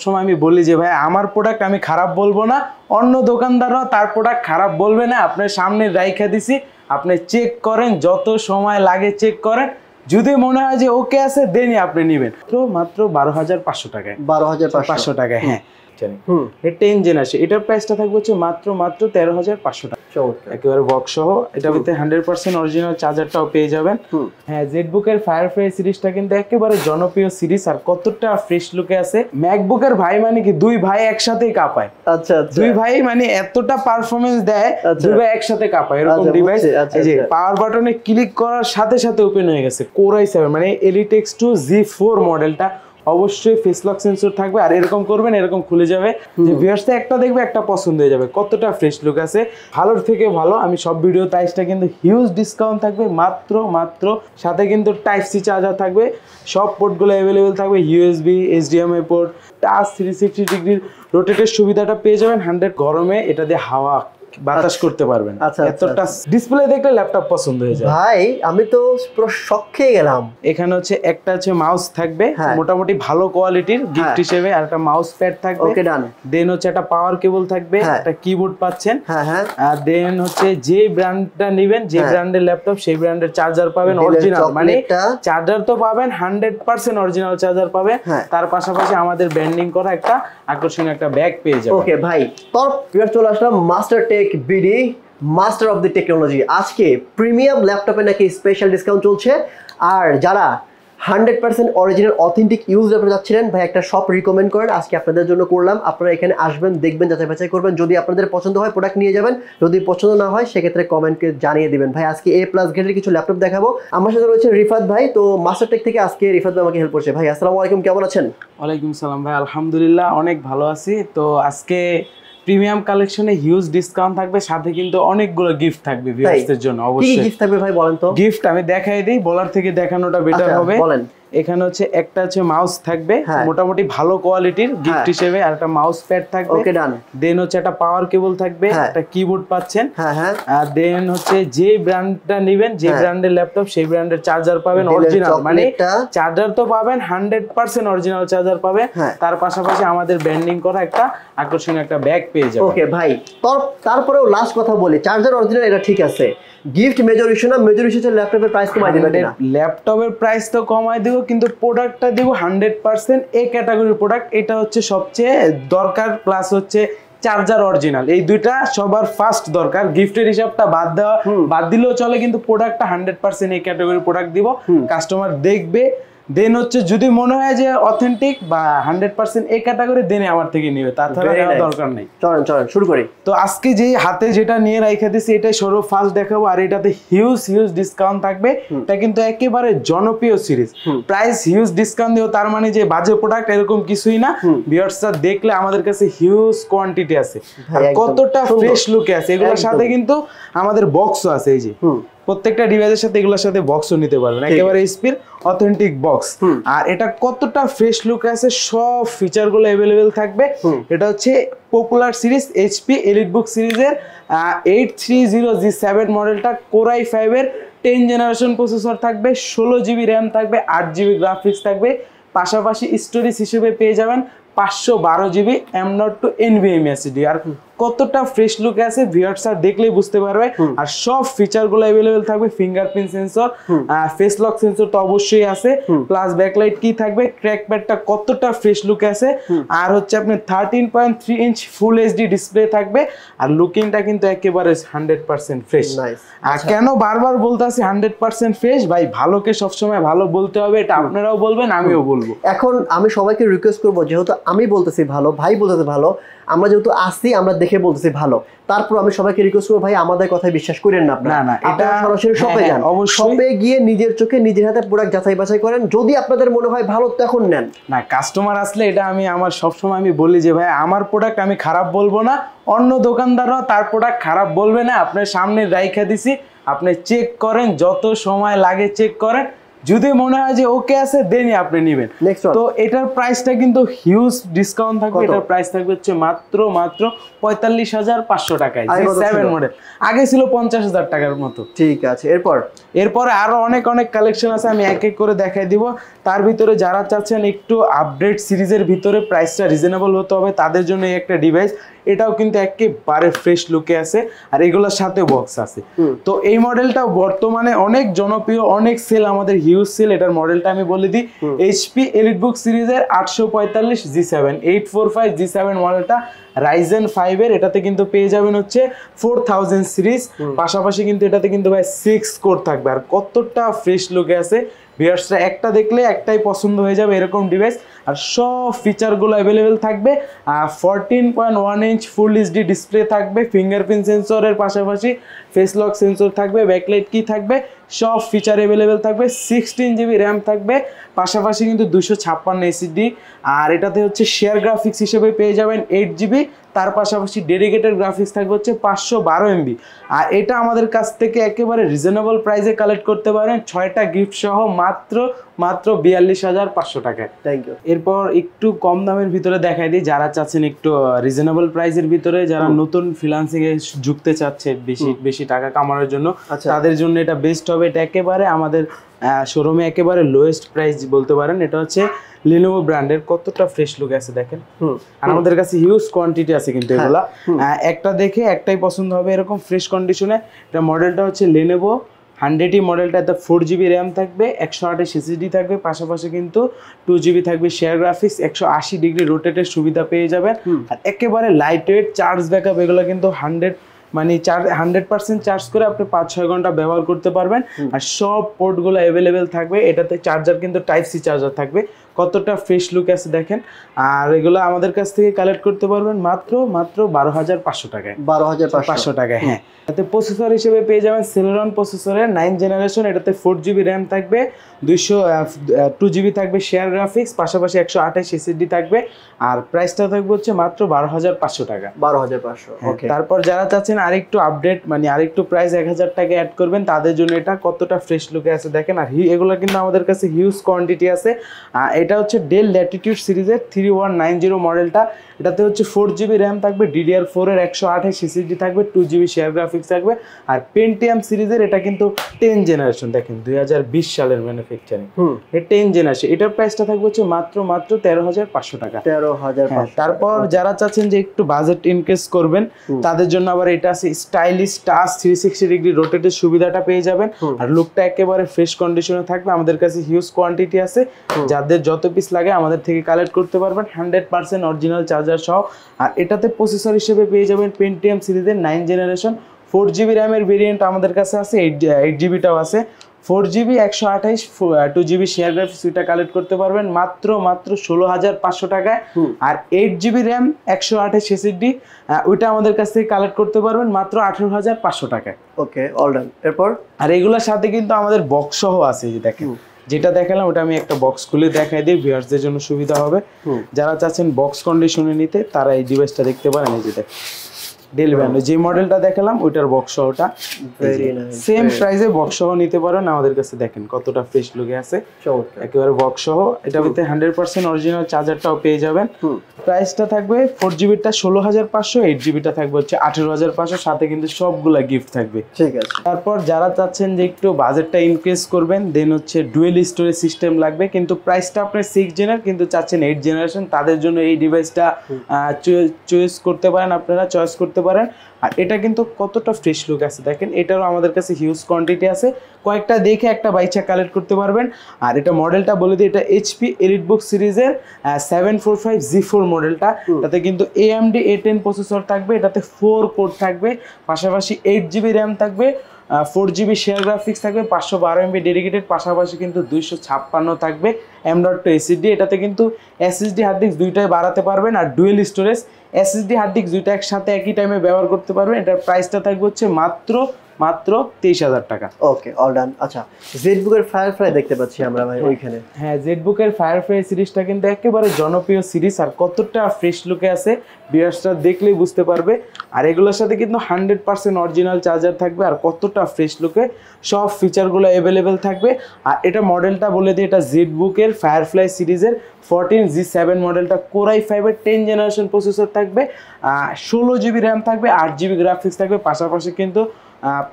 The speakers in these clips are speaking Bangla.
সবসময় আমি বলি যে ভাই আমার প্রোডাক্ট আমি খারাপ বলবো না, অন্য দোকানদাররাও তার প্রোডাক্ট খারাপ বলবে না। আপনার সামনে রাইখা দিছি, আপনি চেক করেন, যত সময় লাগে চেক করেন, যদি মনে হয় যে ওকে আছে দেনই আপনি নেবেন। তো মাত্র 12,500 টাকায়, 12,500 টাকায়। হ্যাঁ এটা ইঞ্জিন আসে, এটার প্রাইসটা থাকবে হচ্ছে মাত্র 13,500 টাকা একেবারে বক্স সহ। এটার ভিতরে 100% অরিজিনাল চার্জারটাও পেয়ে যাবেন। হ্যাঁ জেটবুকের ফায়ারফ্লাই সিরিজটা কিন্তু একেবারে জনপ্রিয় সিরিজ, আর কতটা ফ্রেশ লুকে আছে। ম্যাকবুকের ভাই মানে কি দুই ভাই একসাথেই কাঁপায়। আচ্ছা দুই ভাই মানে এতটা পারফরমেন্স দেয়, দুই ভাই একসাথে কাঁপায় এরকম ডিভাইস। এই যে পাওয়ার বাটনে ক্লিক করার সাথে সাথে ওপেন হয়ে গেছে। Core i7 মানে Elite X2 G4 মডেলটা, অবশ্যই ফেস লক সেন্সর থাকবে। আর এরকম করবেন, এরকম খুলে যাবে, যে ভিউয়ার্সটা একটা দেখবে একটা পছন্দ হয়ে যাবে। কতটা ফ্রেশ লুক আছে, ভালোর থেকে ভালো। আমি সব ভিডিও প্রাইসটা কিন্তু হিউজ ডিসকাউন্ট থাকবে, মাত্র সাথে কিন্তু টাইপ সি চার্জার থাকবে, সব পোর্টগুলো অ্যাভেলেবেল থাকবে, USB, HDMI port, touch 360 degree রোটেটের সুবিধাটা পেয়ে যাবেন। 100 গরমে এটা দিয়ে হাওয়া বাতাস করতে পারবেন। এতটা ডিসপ্লে দেখলে ল্যাপটপ পছন্দ হয়ে যায়। ভাই আমি তো পুরো শক খেয়ে গেলাম। এখানে হচ্ছে একটা হচ্ছে মাউস থাকবে মোটামুটি ভালো কোয়ালিটির গিফট হিসেবে, আর একটা মাউস প্যাড থাকবে। ওকে ডান। দেন হচ্ছে একটা পাওয়ার কেবল থাকবে, একটা কিবোর্ড পাচ্ছেন। আর দেন হচ্ছে যে ব্র্যান্ডটা নেবেন, যে ব্র্যান্ডের ল্যাপটপ সেই ব্র্যান্ডের চার্জার পাবেন অরিজিনাল, মানে চার্জার তো পাবেন 100% অরিজিনাল চার্জার পাবেন। তার পাশাপাশি আমাদের ব্র্যান্ডিং করা একটা আকর্ষণীয় একটা ব্যাগ পেয়ে যাবেন। ওকে ভাই, তো চলে আসলাম master tech BD, master of the technology. আজকে প্রিমিয়াম ল্যাপটপে নাকি স্পেশাল ডিসকাউন্ট চলছে, আর যারা 100% অরিজিনাল অথেন্টিক ইউজ ল্যাপটপ যাচ্ছিলেন ভাই একটা শপ রিকমেন্ড করেন, আজকে আপনাদের জন্য করলাম। আপনারা এখানে আসবেন, দেখবেন, যাচাই বাছাই করবেন, যদি আপনাদের পছন্দ হয় প্রোডাক্ট নিয়ে যাবেন, যদি পছন্দ না হয় সেক্ষেত্রে কমেন্টকে জানিয়ে দিবেন। ভাই আজকে A+ গ্রেডের কিছু ল্যাপটপ দেখাবো। আমার সাথে রয়েছে রিফাত ভাই। তো মাস্টার টেক থেকে আজকে রিফাত ভাই আমাকে হেল্প করছে। ভাই আসসালামু আলাইকুম, কেমন আছেন? ওয়ালাইকুম সালাম ভাই, আলহামদুলিল্লাহ অনেক ভালো আছি। তো আজকে প্রিমিয়াম কালেকশনে হিউজ ডিসকাউন্ট থাকবে, সাথে কিন্তু অনেকগুলো গিফট থাকবে ভিউয়ারদের জন্য। অবশ্যই কি গিফট থাকবে ভাই বলেন তো? গিফট আমি দেখাই দিই, বলার থেকে দেখানোটা বেটার হবে। বলেন। এখানে হচ্ছে একটা হচ্ছে মাউস থাকবে মোটামুটি ভালো কোয়ালিটির গিফট হিসেবে, আর একটা মাউস প্যাড থাকবে। ওকে ডান। দেন হচ্ছে একটা পাওয়ার কেবল থাকবে, একটা কিবোর্ড পাচ্ছেন। আর দেন হচ্ছে যে ব্র্যান্ডটা নেবেন, যে ব্র্যান্ডের ল্যাপটপ সেই ব্র্যান্ডের চার্জার পাবেন অরিজিনাল, মানে চার্জার তো পাবেন 100% অরিজিনাল চার্জার পাবেন। তার পাশাপাশি আমাদের ব্র্যান্ডিং করা একটা আকর্ষণীয় একটা ব্যাগ পেয়ে যাবেন। ওকে ভাই, তারপরেও লাস্ট কথা বলি, চার্জার অরিজিনাল এটা ঠিক আছে, গিফট মেজর ইস্যু না, মেজর ইস্যু হচ্ছে ল্যাপটপের প্রাইস কমাই দিবেন না? ল্যাপটপের প্রাইস তো কমাই দেব, কিন্তু প্রোডাক্টটা দেব 100% এ ক্যাটাগরির প্রোডাক্ট। এটা হচ্ছে সবচেয়ে দরকার, প্লাস হচ্ছে চার্জার অরিজিনাল, এই দুইটা সবার ফার্স্ট দরকার। গিফটের হিসাবটা বাদ দিলেও চলে, কিন্তু প্রোডাক্টটা 100% এই ক্যাটাগরির প্রোডাক্ট দিব, কাস্টমার দেখবে। দেন হচ্ছে যদি মনে হয় যে অথেন্টিক বা 100% এই ক্যাটাগরি, দেনে আমার থেকে নিবে, তাছাড়া নেওয়ার দরকার নেই। চলেন শুরু করি। তো আজকে যে হাতে যেটা নিয়ে রাইখা দিছি এটাই সর্ব ফার্স্ট দেখাবো, আর এটাতে হিউজ ডিসকাউন্ট থাকবে। এটা কিন্তু একেবারে জনপ্রিয় সিরিজ, প্রাইস হিউজ ডিসকাউন্ট দিও, তার মানে যে বাজে প্রোডাক্ট এরকম কিছুই না। ভিউয়ার্সরা দেখলে আমাদের কাছে হিউজ কোয়ান্টিটি আছে, আর কতটা ফ্রেশ লুকে আছে। এগুলোর সাথে কিন্তু আমাদের বক্সও আছে, এই যে প্রত্যেকটা ডিভাইসের সাথে এগুলোর সাথে বক্সও নিতে পারবেন, একেবারে স্পিড অথেন্টিক বক্স। আর এটা কতটা ফ্রেশ লুক আছে, সব ফিচার গুলো অ্যাভেলেবেল থাকবে। এটা হচ্ছে পপুলার সিরিজ HP এলিটবুক সিরিজের 830G7 মডেলটা, Core i5 এর 10 জেনারেশন প্রসেসর থাকবে, 16GB র্যাম থাকবে, 8GB গ্রাফিক্স থাকবে, পাশাপাশি স্টোরেজ হিসেবে পেয়ে যাবেন 512GB M.2 NVMe SSD। আর কতটা ফ্রেশ লুক আছে ভিউয়ার্সরা দেখলেই বুঝতে পারবে। আর সব ফিচার গুলো अवेलेबल থাকবে, fingerprint sensor, face lock sensor তো অবশ্যই আছে, প্লাস ব্যাকলাইট কি থাকবে, ক্র্যাক প্যাডটা কতটা ফ্রেশ লুক আছে। আর হচ্ছে আপনি 13.3 ইঞ্চ ফুল HD ডিসপ্লে থাকবে, আর লুকিংটা কিন্তু একেবারে 100% ফ্রেশ। আর কেন বারবার বলতাছি 100% ফ্রেশ ভাই, ভালোকে সবসময় ভালো বলতে হবে, এটা আপনারাও বলবেন আমিও বলবো। এখন আমি সবাইকে রিকোয়েস্ট করব, যেহেতু আমি বলতেছি ভালো, ভাই বলতেছে ভালো, আমরা যেহেতু আসছি আমরা দেখে বলতেছি ভালো, তারপর আমি সবাইকে রিকোয়েস্ট করব ভাই আমাদের কথায় বিশ্বাস করেন না আপনারা। না এটা সরাসরি শপে যান, শপে গিয়ে নিজের চোখে নিজের হাতে প্রোডাক্ট যাচাই বাছাই করেন, যদি আপনাদের মনে হয় ভালো তখন নেন। না কাস্টমার আসলে এটা আমি আমার সবসময় আমি বলি যে ভাই আমার প্রোডাক্ট আমি খারাপ বলবো না, অন্য দোকানদাররাও তার প্রোডাক্ট খারাপ বলবে না। আপনার সামনে রাইখা দিছি, আপনি চেক করেন, যত সময় লাগে চেক করেন, যদি মনে হয় যে ওকে আছে দেনই আপনি নেবেন। Next one. তো এটার প্রাইসটা কিন্তু হিউজ ডিসকাউন্ট থাকবে। কত? এটার প্রাইস থাকবে হচ্ছে মাত্র 45,500 টাকায়। আগে কত G7 ছিল? মডেল আগে ছিল 50,000 টাকার মতো। ঠিক আছে, এরপরে আরো অনেক অনেক কালেকশন আছে, আমি এক এক করে দেখাই দিব। তার ভিতরে যারা চাচ্ছেন একটু আপডেট সিরিজের ভিতরে প্রাইসটা রিজনেবল হতে হবে তাদের জন্য এই একটা ডিভাইস। এটাও কিন্তু একেবারে ফ্রেশ লুকে আছে আর এগুলোর সাথে বক্স আছে। তো এই মডেলটা বর্তমানে অনেক জনপ্রিয়, অনেক সেল, আমাদের হিউজ সেল। এটার মডেলটা আমি বলে দিই, এইচপি এলিটবুক সিরিজের 845 G7 845 G7 মডেলটা রাইজেন 5 এর। এটাতে কিন্তু পেয়ে যাবেন হচ্ছে 4000 সিরিজ, পাশাপাশি কিন্তু এটাতে কিন্তু ভাই 6 কোর থাকবে। আর কতটা ফ্রেশ লুকে আছে, ভিউয়ার্সরা একটা দেখলে একটাই পছন্দ হয়ে যাবে এরকম ডিভাইস। আর সব ফিচারগুলো অ্যাভেলেবেল থাকবে। 14.1 ইঞ্চ ফুল এইচডি ডিসপ্লে থাকবে, ফিঙ্গারপ্রিন্ট সেন্সরের পাশাপাশি ফেস লক সেন্সর থাকবে, ব্যাকলাইট কি থাকবে, সব ফিচার অ্যাভেলেবেল থাকবে। 16 জিবি র্যাম থাকবে, পাশাপাশি কিন্তু 256 এসএসডি। আর এটাতে হচ্ছে শেয়ার গ্রাফিক্স হিসেবে পেয়ে যাবেন 8 জিবি, তার পাশাপাশি ডেডিকেটেড গ্রাফিক্স থাকবে হচ্ছে 512 এমবি। আর এটা আমাদের কাছ থেকে একেবারে রিজনেবল প্রাইসে কালেক্ট করতে পারেন 6টা গিফট সহ মাত্র 42,500 টাকায়। Thank you. এরপর একটু কম দামের ভিতরে দেখাই দিই, যারা চাচ্ছেন একটু রিজনেবল প্রাইসের ভিতরে, যারা নতুন ফ্রিল্যান্সিং এ যুক্তে চাচ্ছে বেশি টাকা কামানোর জন্য, তাদের জন্য এটা বেস্ট হবে। এটা একেবারে আমাদের শোরুমে একেবারে লোয়েস্ট প্রাইস বলতে পারেন। এটা হচ্ছে লিনোভো ব্র্যান্ডের, কতটা ফ্রেশ লুক আছে দেখেন। আর আমাদের কাছে হিউজ কোয়ান্টিটি আছে কিন্তু এগুলা, একটা দেখে একটাই পছন্দ হবে এরকম ফ্রেশ কন্ডিশনে। এটা মডেলটা হচ্ছে লিনোভো 100E মডেলটাতে 4 জিবি র্যাম থাকবে, 128 এসএসডি থাকবে, পাশাপাশি কিন্তু 2 জিবি থাকবে শেয়ার গ্রাফিক্স, 180 ডিগ্রি রোটেটের সুবিধা পেয়ে যাবেন। আর একেবারে লাইট ওয়েট, চার্জ ব্যাকআপ এগুলো কিন্তু 100% চার্জ করে আপনি 5-6 ঘন্টা ব্যবহার করতে পারবেন। আর সব পোর্টগুলো অ্যাভেলেবেল থাকবে। এটাতে চার্জার কিন্তু টাইপ সি চার্জার থাকবে। কতটা ফ্রেশ লুক আছে দেখেন। আর এগুলো আমাদের কাছ থেকে কালেক্ট করতে পারবেন মাত্র 12,500 টাকায়। 12,500 টাকায়, হ্যাঁ। এটাতে প্রসেসর হিসেবে পেয়ে যাবেন সেলেরন প্রসেসরের 9 জেনারেশন। এটাতে 4 জিবি র্যাম থাকবে, 2 জিবি থাকবে শেয়ার গ্রাফিক্স, পাশাপাশি 128 এসএসডি থাকবে। আর প্রাইসটা থাকবে হচ্ছে মাত্র 12,500 টাকা। 12,500, ওকে। তারপর যারা চাচ্ছেন আরেকটু আপডেট, মানে আরেকটু প্রাইস 1000 টাকা অ্যাড করবেন, তাদের জন্য এটা কতটা ফ্রেশ লুকে আছে দেখেন। আর এগুলো কিন্তু আমাদের কাছে হিউজ কোয়ান্টিটি আছে। এটা হচ্ছে ডেল ল্যাটিটিউড সিরিজের 3190 মডেলটা। এটাতে হচ্ছে 4 জিবি র্যাম থাকবে, DDR4 এর 128 এসএসডি থাকবে, 2 জিবি শেয়ার গ্রাফিক্স থাকবে। আর পেন্টিয়াম সিরিজের এটা কিন্তু 10 জেনারেশন, দেখেন 2020 সালের ম্যানুফ্যাকচারিং, 10 জেনারেশন। এটার প্রাইসটা থাকবে হচ্ছে মাত্র 13,500 টাকা। 13,500। তারপর যারা চাচ্ছেন যে একটু বাজেট ইনক্রিজ করবেন, তাদের জন্য আবার এটা আছে স্টাইলিশ টাচ 360 ডিগ্রি রোটেটের সুবিধাটা পেয়ে যাবেন। আর লুকটা একেবারে ফ্রেশ কন্ডিশনে থাকবে। আমাদের কাছে হিউজ কোয়ান্টিটি আছে, যাদের যত পিস লাগে আমাদের থেকে কালেক্ট করতে পারবেন 100% অরিজিনাল চার্জার সহ। আর এটাতে প্রসেসর হিসেবে পেয়ে যাবেন পেন্টিয়াম সিরিজের 9 জেনারেশন। 4 জিবি র্যামের ভেরিয়েন্ট আমাদের কাছে আছে, 8 জিবিটাও আছে। 4 জিবি 128, 2 জিবি শেয়ার গ্রাফিক্স, ওইটা কালেক্ট করতে পারবেন মাত্র 16,500 টাকায়। আর 8 জিবি র্যাম 128 এসএসডি, ওইটা আমাদের কাছ থেকে কালেক্ট করতে পারবেন মাত্র 18,500 টাকায়। ওকে, অল ডান। এরপর আর এগুলোর সাথে কিন্তু আমাদের বক্স সহ আছে, যে দেখেন যেটা দেখালাম ওটা আমি একটা বক্স খুলে দেখাই দিই, ভিউয়ার্সদের জন্য সুবিধা হবে। যারা চাচ্ছেন বক্স কন্ডিশনে নিতে, তারা এই ডিভাইসটা দেখতে পারেন। এই যে দেখেন ডেল ব্র্যান্ড যে মডেলটা দেখালাম ওইটার বক্স সহটা সেম প্রাইসে বক্স সহ নিতে পারেন আমাদের কাছে। দেখেন কতটা ফ্রেশ লুকে আছে, একেবারে বক্স সহ। এটার ভিতরে 100% অরিজিনাল চার্জারটাও পেয়ে যাবেন। প্রাইসটা থাকবে 4 জিবিটা 16,500, 8 জিবিটা থাকবে হচ্ছে 18,500, সাথে কিন্তু সবগুলা গিফট থাকবে। ঠিক আছে। তারপর যারা চাচ্ছেন যে একটু বাজেটটা ইনক্রিজ করবেন, দেন হচ্ছে ডুয়েল স্টোরেজ সিস্টেম লাগবে, কিন্তু প্রাইসটা আপনার 6 জেনার, কিন্তু চাচ্ছেন 8 জেনারেশন, তাদের জন্য এই ডিভাইসটা চয়েস করতে পারেন, আপনারা চয়েস করতে পারেন। আর এটা কিন্তু কতটা ফ্রেশ লুক আছে দেখেন। এটারও আমাদের কাছে হিউজ কোয়ান্টিটি আছে, কয়েকটা দেখে একটা বাইচা কালেক্ট করতে পারবেন। আর এটা মডেলটা বলে দিই, এটা এইচপি এলিটবুক সিরিজের 745 G4 মডেলটা। এটাতে কিন্তু AMD A10 প্রসেসর থাকবে, এটাতে 4 কোর থাকবে, পাশাপাশি 8 জিবি র্যাম থাকবে, 4 জিবি শেয়ার গ্রাফিক্স থাকবে, 512 এমবি ডেডিকেটেড, পাশাপাশি কিন্তু 256 থাকবে M.2 এসএসডি। এটাতে কিন্তু এসএসডি হার্ড ডিস্ক দুইটাই বাড়াতে পারবেন। আর dual storage SSD hard disk দুইটা একসাথে একই টাইমে ব্যবহার করতে পারবেন। এটার প্রাইসটা থাকবে হচ্ছে মাত্র মাত্র 23,000 টাকা। ওকে, অল ডান। আচ্ছা, জেডবুকের ফায়ারফ্লাই দেখতে পাচ্ছি আমরা ভাই ওইখানে। হ্যাঁ, জেডবুকের ফায়ারফ্লাই সিরিজটা কিন্তু একেবারে জনপ্রিয় সিরিজ, আর কতটা ফ্রেশ লুকে আছে ভিউয়ার্সরা দেখলেই বুঝতে পারবে। আর এগুলোর সাথে কিন্তু 100% অরিজিনাল চার্জার থাকবে, আর কতটা ফ্রেশ লুকে সব ফিচারগুলো অ্যাভেলেবেল থাকবে। আর এটা মডেলটা বলে দিই, এটা জেডবুকের ফায়ারফ্লাই সিরিজের 14G7 মডেলটা, কোরাই 5-এর 10 জেনারেশন প্রসেসর থাকবে, 16 জিবি র্যাম থাকবে, 8 জিবি গ্রাফিক্স থাকবে, পাশাপাশি কিন্তু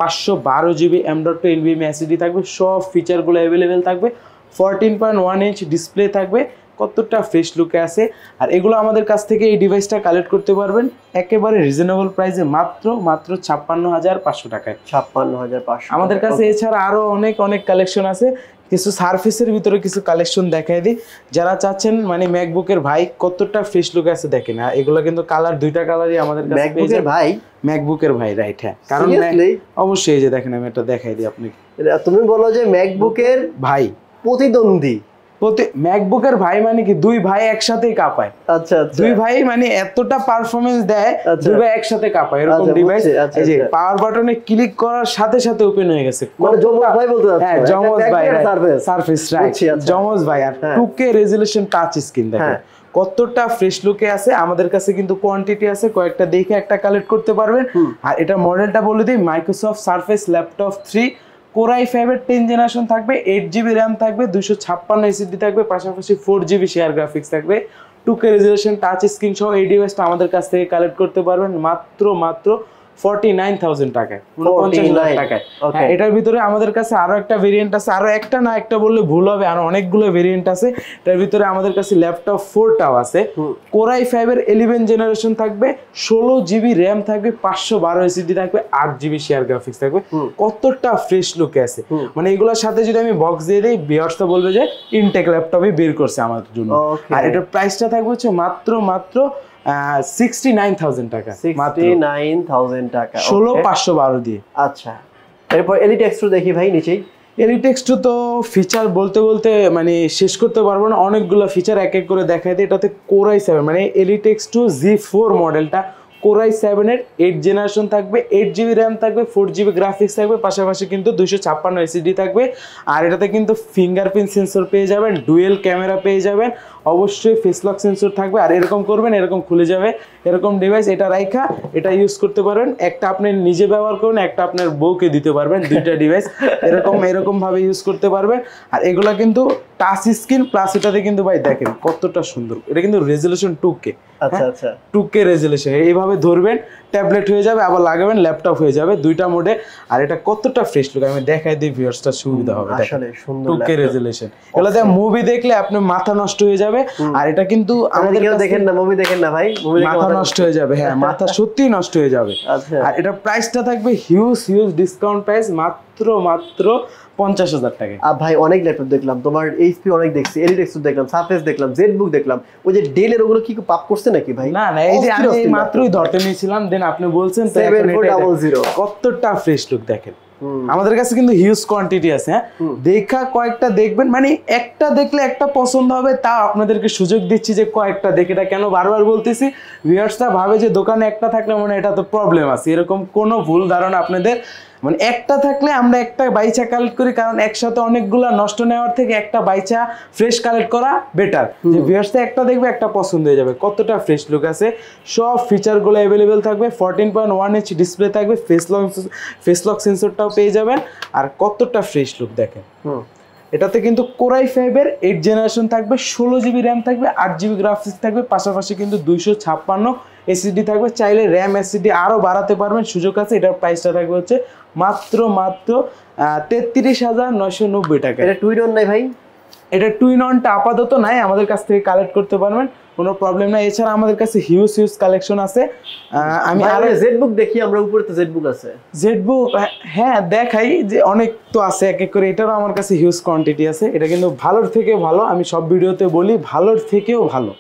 512 জিবি M.2 NVMe SSD থাকবে, সব ফিচারগুলো অ্যাভেলেবেল থাকবে, 14.1 ইঞ্চ ডিসপ্লে থাকবে, কতটা ফ্রেশ লুকে আছে। আর এগুলো আমাদের কাছ থেকে এই ডিভাইসটা কালেক্ট করতে পারবেন একেবারে রিজনেবল প্রাইসে, মাত্র 56,500 টাকায়। 56,500 আমাদের কাছে এছাড়া আরও অনেক কালেকশন আছে। কিছু সারফেসের ভিতরে কিছু কালেকশন দেখাই দিই, যারা চাচ্ছেন মানে ম্যাকবুকের ভাই কতটা ফ্রেশ লুক আছে দেখেন। এগুলো কিন্তু কালার, দুইটা কালারই আমাদের কাছে ম্যাকবুকের ভাই। ম্যাকবুকের ভাই, রাইট। হ্যাঁ, কারণ অবশ্যই এই যে দেখেন, আমি এটা দেখাই দিই আপনাকে। তুমি বলো যে ম্যাকবুকের ভাই প্রতিদ্বন্দ্বী, ম্যাকবুকের ভাই মানে কি দুই ভাই একসাথেই কাঁপায়। আচ্ছা আচ্ছা, দুই ভাই মানে এতটা পারফরমেন্স দেয়, দুই ভাই একসাথে কাঁপায় এরকম ডিভাইস। এই যে পাওয়ার বাটনে ক্লিক করার সাথে সাথে ওপেন হয়ে গেছে, মানে জমজ ভাই বলতে যাচ্ছে। হ্যাঁ, জমজ ভাই সারফেস, রাইট, জমজ ভাই। আর 2K রেজোলিউশন টাচ স্ক্রিন দেখেন কতটা ফ্রেশ লুকে আছে। আমাদের কাছে কিন্তু কোয়ান্টিটি আছে, কয়েকটা দেখে একটা কালেক্ট করতে পারবেন। আর এটা মডেলটা বলে দিই, মাইক্রোসফট সারফেস ল্যাপটপ 3, কোরাই 5-এর 10 জেনারেশন থাকবে, 8 জিবি র্যাম থাকবে, 256 SSD থাকবে, পাশাপাশি 4 জিবি শেয়ার গ্রাফিক্স থাকবে, 2K রেজোলিউশন টাচ স্ক্রিন সহ এই ডিভাইসটা আমাদের কাছ থেকে কালেক্ট করতে পারবেন মাত্র 49,000 টাকায়, 49,000 টাকায়। হ্যাঁ, এটার ভিতরে আমাদের কাছে আরো একটা ভেরিয়েন্ট আছে, আরো একটা না একটা বললে ভুল হবে, আরো অনেকগুলো ভেরিয়েন্ট আছে। এটার ভিতরে আমাদের কাছে ল্যাপটপ 4টাও আছে, কোরাই 5-এর 11 জেনারেশন থাকবে, 16 জিবি র্যাম থাকবে, 512 SSD থাকবে, 8 জিবি শেয়ার গ্রাফিক্স থাকবে, কতটা ফ্রেশ লুকে আছে। মানে এগুলোর সাথে যদি আমি বক্স দিয়ে দিই, ভিউয়ার্সটা বলবে যে ইনটেক ল্যাপটপই বের করছে আমাদের জন্য। আর এটার প্রাইসটা থাকবে হচ্ছে মাত্র 69,000 টাকা, 69,000 টাকা, 16,512 দিয়ে। আচ্ছা, এরপর এলিট এক্স2 দেখি ভাই নিচেই। এলিট এক্স2 তো ফিচার বলতে মানে শেষ করতে পারবো না, অনেকগুলো ফিচার এক এক করে দেখাই দিই। এটাতে কোরাই 7 মানে এলিট এক্স2 G4 মডেলটা, কোরাই 7-এর 8 জেনারেশন থাকবে, 8 জিবি র্যাম থাকবে, 4 জিবি গ্রাফিক্স থাকবে, পাশাপাশি কিন্তু 256 SSD থাকবে। আর এটাতে কিন্তু ফিঙ্গারপ্রিন্ট সেন্সর পেয়ে যাবেন, ডুয়েল ক্যামেরা পেয়ে যাবেন, অবশ্যই ফেস লক সেন্সর থাকবে। আর এরকম করবেন, এরকম খুলে যাবে এরকম ডিভাইস, এটা রাইখা এটা ইউজ করতে পারবেন। একটা আপনি নিজে ব্যবহার করবেন, একটা আপনার বউকে দিতে পারবেন, দুইটা ডিভাইস এরকম ভাবে ইউজ করতে পারবেন। আর এগুলা কিন্তু টাচ স্ক্রিন প্লাস এটাতে কিন্তু ভাই দেখেন কতটা সুন্দর, এটা কিন্তু রেজোলিউশন 2K। আচ্ছা আচ্ছা, 2K রেজোলিউশন, এইভাবে ধরবেন ট্যাবলেট হয়ে যাবে, আবার লাগাবেন ল্যাপটপ হয়ে যাবে, দুইটা মোডে। আর এটা কতটা ফ্রেশ লুক আমি দেখাই দিই, ভিউয়ার্সটা সুবিধা হবে। আসলে সুন্দর 2K রেজোলিউশন, এগুলাতে মুভি দেখলে আপনার মাথা নষ্ট হয়ে যাবে। আর এটা কিন্তু আমাদের কেউ দেখেন না, মুভি দেখেন না ভাই, মুভি দেখে মাথা নষ্ট হয়ে যাবে। হ্যাঁ, মাথা সত্যি নষ্ট হয়ে যাবে। আর এটা প্রাইসটা থাকবে হিউজ ডিসকাউন্ট প্রাইস, মাত্র 50,000 টাকা। ভাই অনেক ল্যাপটপ দেখলাম তোমার, এইচপি অনেক দেখছি, এলিট এক্স2 দেখলাম, সারফেস দেখলাম, জেডবুক দেখলাম, ওই যে ডেলের ওগুলো কি পাপ করছে নাকি ভাই? না, এই যে আমি মাত্রই ধরতে নিয়েছিলাম, দেন আপনি বলছেন তো 7400 কতটা ফ্রেশ লুক দেখেন। আমাদের কাছে কিন্তু হিউজ কোয়ান্টিটি আছে। হ্যাঁ, দেখা কয়েকটা দেখবেন, মানে একটা দেখলে একটা পছন্দ হবে, তা আপনাদেরকে সুযোগ দিচ্ছি যে কয়েকটা দেখে। এটা কেন বারবার বলতেছি, ভিউয়ার্সরা ভাবে যে দোকানে একটা থাকলে মানে এটা তো প্রবলেম আছে, এরকম কোনো ভুল ধারণা আপনাদের। মানে একটা থাকলে আমরা একটা বাইচা কালেক্ট করি, কারণ একসাথে অনেকগুলা নষ্ট নেওয়ার থেকে একটা বাইচা ফ্রেশ কালেক্ট করা বেটার। যে ভিউয়ার্সরা একটা দেখবে, একটা পছন্দ হয়ে যাবে, কতটা ফ্রেশ লুক আছে। সব ফিচারগুলো অ্যাভেলেবেল থাকবে, 14.1 ইঞ্চ ডিসপ্লে থাকবে, ফেস লক সেন্সরটাও পেয়ে যাবেন। আর কতটা ফ্রেশ লুক দেখেন। এটাতে কিন্তু কোরাই 5-এর 8 জেনারেশন থাকবে, 16 জিবি র্যাম থাকবে, 8 জিবি গ্রাফিক্স থাকবে, পাশাপাশি কিন্তু 256 SSD থাকবে। চাইলে র্যাম SSD আরও বাড়াতে পারবেন, সুযোগ আছে। এটার প্রাইসটা থাকবে হচ্ছে মাত্র 33,990 টাকা। এটা টুইন অন নাই ভাই? এটা টুইন অনটা আপাতত নাই, আমাদের কাছ থেকে কালেক্ট করতে পারবেন, কোনো প্রবলেম নাই। এছাড়া আমাদের কাছে হিউজ কালেকশন আছে। আমি আর জেডবুক দেখি, আমরা উপরে তো জেডবুক আছে। জেডবুক, হ্যাঁ দেখাই যে অনেক তো আছে এক এক করে, এটারও আমার কাছে হিউজ কোয়ান্টিটি আছে। এটা কিন্তু ভালোর থেকে ভালো, আমি সব ভিডিওতে বলি ভালোর থেকেও ভালো।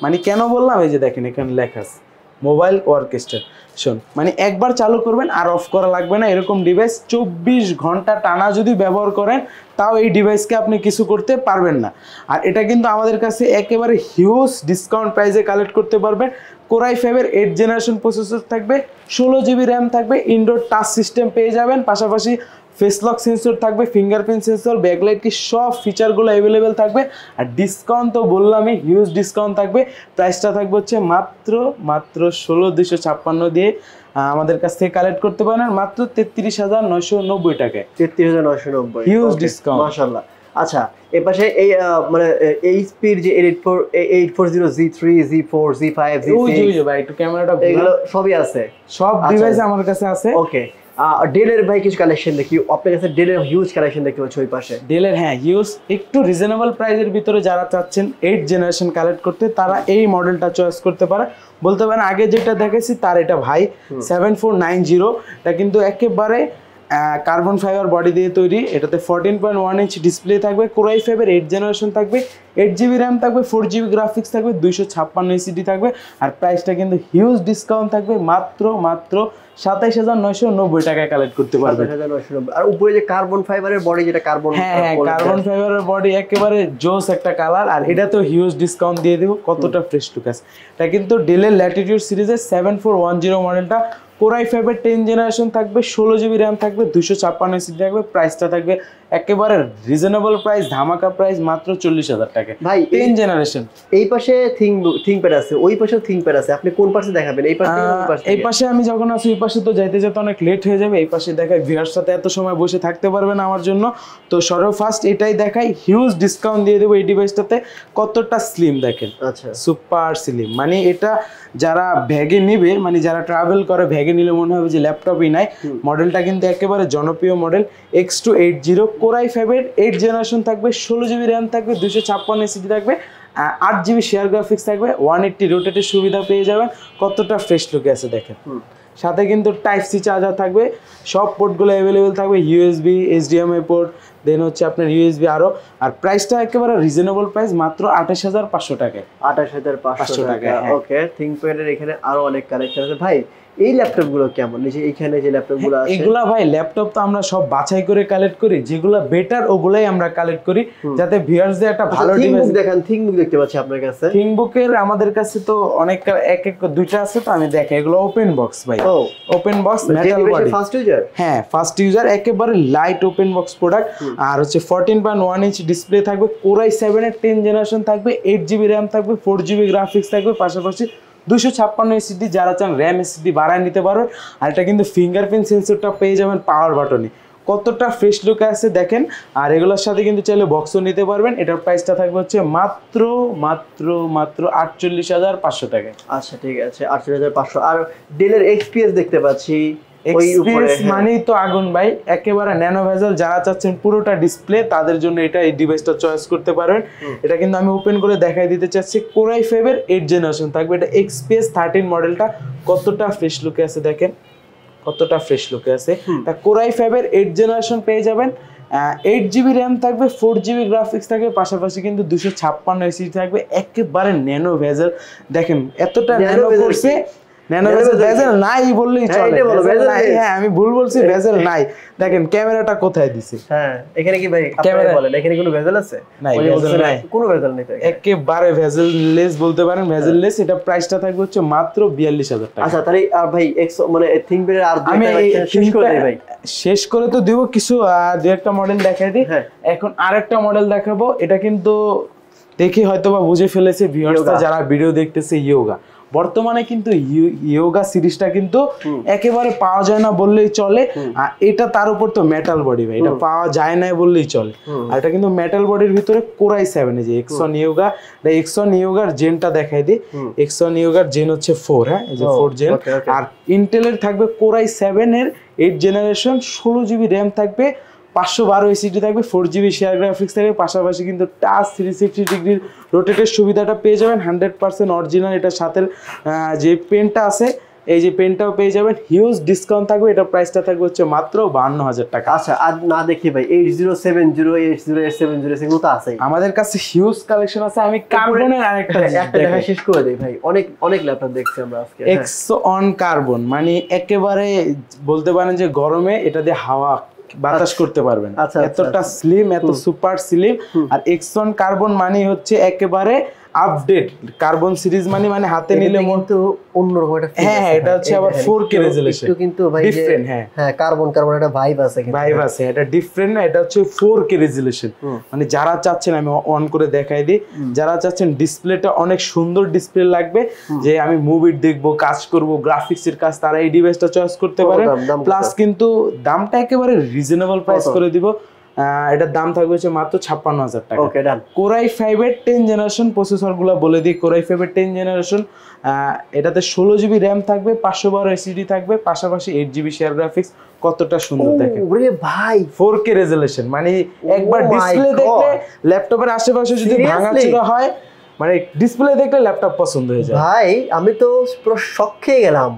মানে কেন বললাম, এই যে দেখেন এখানে লেখা আছে মোবাইল ওয়ার্কস্টেশন, মানে একবার চালু করবেন আর অফ করা লাগবে না, এরকম ডিভাইস 24 ঘন্টা টানা যদি ব্যবহার করেন তাও এই ডিভাইসকে আপনি কিছু করতে পারবেন না। আর এটা কিন্তু আমাদের কাছে একেবারে হিউজ ডিসকাউন্ট প্রাইসে কালেক্ট করতে পারবেন। কোরাই 5-এর 8 জেনারেশন প্রসেসর থাকবে, 16 জিবি র্যাম থাকবে, ইনডোর টাচ সিস্টেম পেয়ে যাবেন, পাশাপাশি ফেস লক সেন্সর থাকবে, ফিঙ্গারপ্রিন্ট সেন্সর, ব্যাকলাইট কি সব ফিচারগুলো অ্যাভেলেবেল থাকবে। আর ডিসকাউন্ট তো বললামই, হিউজ ডিসকাউন্ট থাকবে। প্রাইসটা থাকবে হচ্ছে মাত্র 16,256 দিয়ে আমাদের কাছ থেকে কালেক্ট করতে পারেন মাত্র 33,990 টাকায়। 33,990 হিউজ ডিসকাউন্ট মাশাআল্লাহ। আচ্ছা, এই পাশে এই মানে এইচপির যে 840 Z3 Z4 Z5 Z6 ওই ভাই একটু ক্যামেরাটা এগুলো সবই আছে, সব ডিভাইস আমার কাছে আছে। ওকে, ডেলের ভাই কিছু কালেকশন দেখি, আপনার কাছে ডেলের হিউজ কালেকশন দেখতে পাচ্ছি ওই পাশে। ডেলের হ্যাঁ হিউজ, একটু রিজনেবল প্রাইসের ভিতরে যারা চাচ্ছেন 8 জেনারেশন কালেক্ট করতে তারা এই মডেলটা চয়েস করতে পারে। বলতে পারেন আগে যেটা দেখেছি তার এটা ভাই 7490, এটা কিন্তু একেবারে কার্বন ফাইবার বডি দিয়ে তৈরি। এটাতে 14.1 ইঞ্চ ডিসপ্লে থাকবে, কোরাই 5-এর 8 জেনারেশন থাকবে, 8 জিবি র্যাম থাকবে, 4 জিবি গ্রাফিক্স থাকবে, 256 এসিডি থাকবে। আর প্রাইসটা কিন্তু হিউজ ডিসকাউন্ট থাকবে, মাত্র 27,990 টাকায় কালেক্ট করতে পারবেন। 27,990। আর উপরে যে কার্বন ফাইবারের বডি, যেটা কার্বন, হ্যাঁ কার্বন ফাইবারের বডি, একেবারে জোস একটা কালার। আর এটা তো হিউজ ডিসকাউন্ট দিয়ে দেবো, কতটা ফ্রেশ লুক আছে। এটা কিন্তু ডেলের ল্যাটিটিউড সিরিজের 7410 মডেলটা, কোরাই 5-এর 10 জেনারেশন থাকবে, 16 জিবি র্যাম থাকবে, 256 এসিডি থাকবে। প্রাইসটা থাকবে একেবারে রিজনেবল প্রাইস, ধামাকা প্রাইস, মাত্র 40,000 টাকা ভাই। 10 জেনারেশন। এই পাশে থিংকপ্যাড আছে, ওই পাশে থিংকপ্যাড আছে, আপনি কোন পাশে দেখাবেন? এই পাশে এই পাশে আমি যখন আছি, ওই পাশে তো যাইতে যেতে অনেক লেট হয়ে যাবে। এই পাশে দেখাই, ভিউয়ার্স সাথে এত সময় বসে থাকতে পারবে না আমার জন্য, তো সর্বফার্স্ট এটাই দেখাই। হিউজ ডিসকাউন্ট দিয়ে দেবো এই ডিভাইসটাতে। কতটা স্লিম দেখেন, আচ্ছা সুপার স্লিম, মানে এটা যারা ব্যাগে নিবে, মানে যারা ট্রাভেল করে ব্যাগে নিলে মনে হবে যে ল্যাপটপই নাই। মডেলটা কিন্তু একেবারে জনপ্রিয় মডেল, X280, কোরাই 5-এর 8 জেনারেশন থাকবে, 16 জিবি র্যাম থাকবে, 256 এসিডি থাকবে, 8 জিবি শেয়ার গ্রাফিক্স থাকবে, 180 রোটেটের সুবিধা পেয়ে যাবেন। কতটা ফ্রেশ লুকে আছে দেখেন। সাথে কিন্তু টাইপ সি চার্জার থাকবে, সব পোর্টগুলো অ্যাভেলেবেল থাকবে, ইউএসবি, HDMI পোর্ট, দেন হচ্ছে আপনার ইউএসবি আরও। আর প্রাইসটা একেবারে রিজনেবল প্রাইস, মাত্র 28,500 টাকায়। 28,500 টাকা। ওকে, থিংকপ্যাডের এখানে আরো অনেক কালেকশন আছে ভাই। এই ল্যাপটপগুলো কেমন? এই যে এখানে যে ল্যাপটপগুলো আছে, এগুলা ভাই ল্যাপটপ তো আমরা সব বাছাই করে কালেক্ট করি, যেগুলো বেটার ওগুলাই আমরা কালেক্ট করি, যাতে ভিউয়ার্সদের একটা ভালো ডিভাইস দেখেন। থিংকবুক দেখতে পাচ্ছি আপনার কাছে। থিংকবুকের আমাদের কাছে তো অনেক দুইটা আছে, তো আমি দেখে এগুলো ওপেন বক্স ভাই। Open box metal body, first user, হ্যাঁ ফার্স্ট ইউজার, একেবারে লাইট ওপেন বক্স প্রোডাক্ট। আর হচ্ছে 14.1 ইঞ্চ ডিসপ্লে থাকবে, কোরাই 7-এর 10 জেনারেশন থাকবে, 8 জিবি র্যাম থাকবে, 4 জিবি গ্রাফিক্স থাকবে, পাশাপাশি 256 এসিডি, যারা চান র্যাম এসিডি বাড়ায় নিতে পারো। আর এটা কিন্তু ফিঙ্গারপ্রিন্ট সেন্সরটা পেয়ে যাবেন পাওয়ার বাটনে। কতটা ফ্রেশ লুক আছে দেখেন। আর এগুলোর সাথে কিন্তু চাইলে বক্সও নিতে পারবেন। এটার প্রাইসটা থাকবে হচ্ছে মাত্র 48,500 টাকায়। আচ্ছা ঠিক আছে, 48,500। আর ডেলের এক্সপিএস দেখতে পাচ্ছি, এক্সপিএস মানেই তো আগুন ভাই, একেবারে ন্যানো ভেজেল। যারা চাচ্ছেন পুরোটা ডিসপ্লে, তাদের জন্য এটা এই ডিভাইসটা চয়েস করতে পারেন। এটা কিন্তু আমি ওপেন করে দেখাই দিতে চাচ্ছি। কোরাই 5-এর 8 জেনারেশন থাকবে, এটা এক্সপিএস 13 মডেলটা। কতটা ফ্রেশ লুকে আছে দেখেন, কতটা ফ্রেশ লুকে আছে। তা কোরাই 5-এর 8 জেনারেশন পেয়ে যাবেন, 8 জিবি র্যাম থাকবে, 4 জিবি গ্রাফিক্স থাকবে, পাশাপাশি কিন্তু 256 এসিডি থাকবে। একেবারে ন্যানো ভেজেল দেখেন, এতটা ন্যানো করছে। ভেজেল নাই বললেই চলে, ভেজেল নাই। হ্যাঁ আমি ভুল বলছি, ভেজেল নাই। দেখেন ক্যামেরাটা কোথায় দিছে। হ্যাঁ এখানে কি ভাই ক্যামেরা বলেন, এখানে কোনো ভেজেল আছে? নাই, ভেজেল নাই, কোনো ভেজেল নেই, একেবারে ভেজেল লেস বলতে পারেন, ভেজেল লেস। এটা প্রাইসটা থাকবে হচ্ছে মাত্র 42,000 টাকা। আচ্ছা তাহলে আর ভাই মানে থিংকপ্যাডের আর আমি শেষ করে দেই ভাই। শেষ করে তো দিব, কিছু দুই একটা মডেল দেখাই দিই। এখন আরেকটা মডেল দেখাবো, এটা কিন্তু দেখি হয়তোবা বুঝে ফেলেছে ভিউয়ার্সরা যারা ভিডিও দেখতেছে। ইয়োগা বর্তমানে কিন্তু ইয়োগা সিরিজটা কিন্তু একেবারে পাওয়া যায় না বললেই চলে। আর এটা তার উপর তো মেটাল বডি ভাই, এটা পাওয়া যায় না বললেই চলে। আর এটা কিন্তু মেটাল বডির ভিতরে কোরাই 7, এই যে এক্সন ইয়োগা, এক্সন ইয়োগার জেনটা দেখাই দিই। এক্সন ইয়োগার জেন হচ্ছে 4, হ্যাঁ এই যে 4 জেন। আর ইন্টেলের থাকবে কোরাই 7-এর 8 জেনারেশন, 16 জিবি র্যাম থাকবে, 512 এসিডি থাকবে, 4 জিবি শেয়ার গ্রাফিক্স থাকবে, পাশাপাশি কিন্তু টাচ 360 ডিগ্রির রোটেটের সুবিধাটা পেয়ে যাবেন। 100% অরিজিনাল। এটার সাথে যে পেনটা আছে, এই যে পেনটাও পেয়ে যাবেন, হিউজ ডিসকাউন্ট থাকবে, এটা প্রাইসটা থাকবে হচ্ছে মাত্র 52,000 টাকা। আচ্ছা আর না দেখি ভাই 8070 8070 সেগুলো তো আছে আমাদের কাছে হিউজ কালেকশন আছে। আমি কার্বনের আরেকটা একটা দেখা শেষ করে দেই ভাই, অনেক অনেক ল্যাপটপ দেখছি আমরা আজকে। এক্সন কার্বন মানে একেবারে বলতে পারেন যে গরমে এটা দিয়ে হাওয়া বাতাস করতে পারবেন, এতটা স্লিম, এত সুপার স্লিম। আর এক্সন কার্বন মানে হচ্ছে একেবারে আপডেট কার্বন সিরিজ, মানে হাতে নিলে কিন্তু অন্যরকম একটা ফিল। হ্যাঁ এটা হচ্ছে আবার 4K রেজোলিউশন, একটু কিন্তু ভাই ডিফারেন্ট। হ্যাঁ কার্বন একটা ভাইব আছে, ভাইব আছে, এটা ডিফারেন্ট না, এটা হচ্ছে 4K রেজোলিউশন। মানে যারা চাচ্ছেন, আমি অন করে দেখাই দিই, যারা চাচ্ছেন ডিসপ্লেটা অনেক সুন্দর ডিসপ্লে লাগবে, যে আমি মুভি দেখবো, কাজ করব, গ্রাফিক্সের কাজ, তারা এই ডিভাইসটা চয়েস করতে পারে। প্লাস কিন্তু দামটা একেবারে রিজনেবল প্রাইস করে দিব। এটার দাম থাকবে হচ্ছে মাত্র 56,000 টাকা। ওকে ডান। কোরাই 5 এর 10 জেনারেশন প্রসেসরগুলো বলে দিই। কোরাই 5 এর 10 জেনারেশন, এটাতে 16GB র্যাম থাকবে, 512 এসএসডি থাকবে, পাশাপাশি 8GB শেয়ার গ্রাফিক্স। কতটা সুন্দর দেখেন ওরে ভাই, 4K রেজোলিউশন, মানে একবার ডিসপ্লে দেখলে ল্যাপটপের আশেপাশে যদি ভাঙাচোরা হয়, মানে ডিসপ্লে দেখলে ল্যাপটপ পছন্দ হয়ে যায়। ভাই আমি তো পুরো শক খেয়ে গেলাম,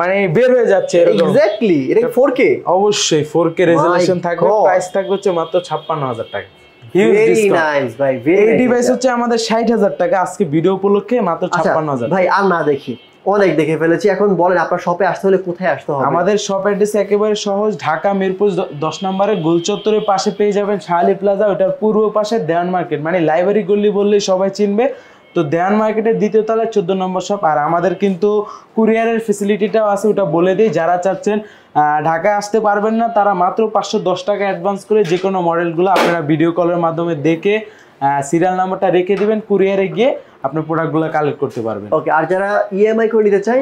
মানে বের হয়ে যাচ্ছে এক্স্যাক্টলি। এটা 4K? অবশ্যই 4K রেজোলিউশন থাকবে, প্রাইস থাকবে হচ্ছে মাত্র 56,000 টাকা। ভেরি নাইস ভাই, এই ডিভাইস হচ্ছে আমাদের 60,000 টাকা আজকে ভিডিও উপলক্ষে, মাত্র 56,000। ভাই আর না দেখি, অনেক দেখে ফেলেছি, এখন বলেন আপনার শপে আসতে হলে কোথায় আসতে হবে? আমাদের শপ অ্যাড্রেস একেবারে সহজ, ঢাকা মিরপুর 10 নম্বরে গোল চত্বরের পাশে পেয়ে যাবেন শাহালি প্লাজা, ওটার পূর্ব পাশে দেওয়ান মার্কেট, মানে লাইব্রেরি গলি বললেই সবাই চিনবে। তো দেওয়ান মার্কেটের দ্বিতীয় তলায় 14 নম্বর শপ। আর আমাদের কিন্তু কুরিয়ারের ফেসিলিটিটাও আছে, ওটা বলে দিই। যারা চাচ্ছেন ঢাকায় আসতে পারবেন না, তারা মাত্র 510 টাকা অ্যাডভান্স করে যে কোনো মডেলগুলো আপনারা ভিডিও কলের মাধ্যমে দেখে সিরিয়াল নাম্বারটা রেখে দিবেন, কুরিয়ারে গিয়ে আপনার প্রোডাক্টগুলো কালেক্ট করতে পারবেন। ওকে, আর যারা ইএমআই করে নিতে চাই,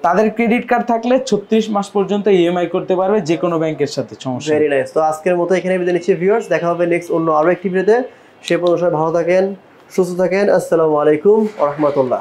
তাদের ক্রেডিট কার্ড থাকলে 36 মাস পর্যন্ত ইএমআই করতে পারবে যে কোনো ব্যাংকের সাথে, সমস্যা। Very nice. তো আজকের মতো এখানে বিদায় নিচ্ছি ভিউয়ার্স, দেখা হবে নেক্সট অন্য আরো একটি ভিডিওতে। সে পর্যন্ত সবাই ভালো থাকেন, সুস্থ থাকেন। আসসালামু আলাইকুম ওয়া রাহমাতুল্লাহ।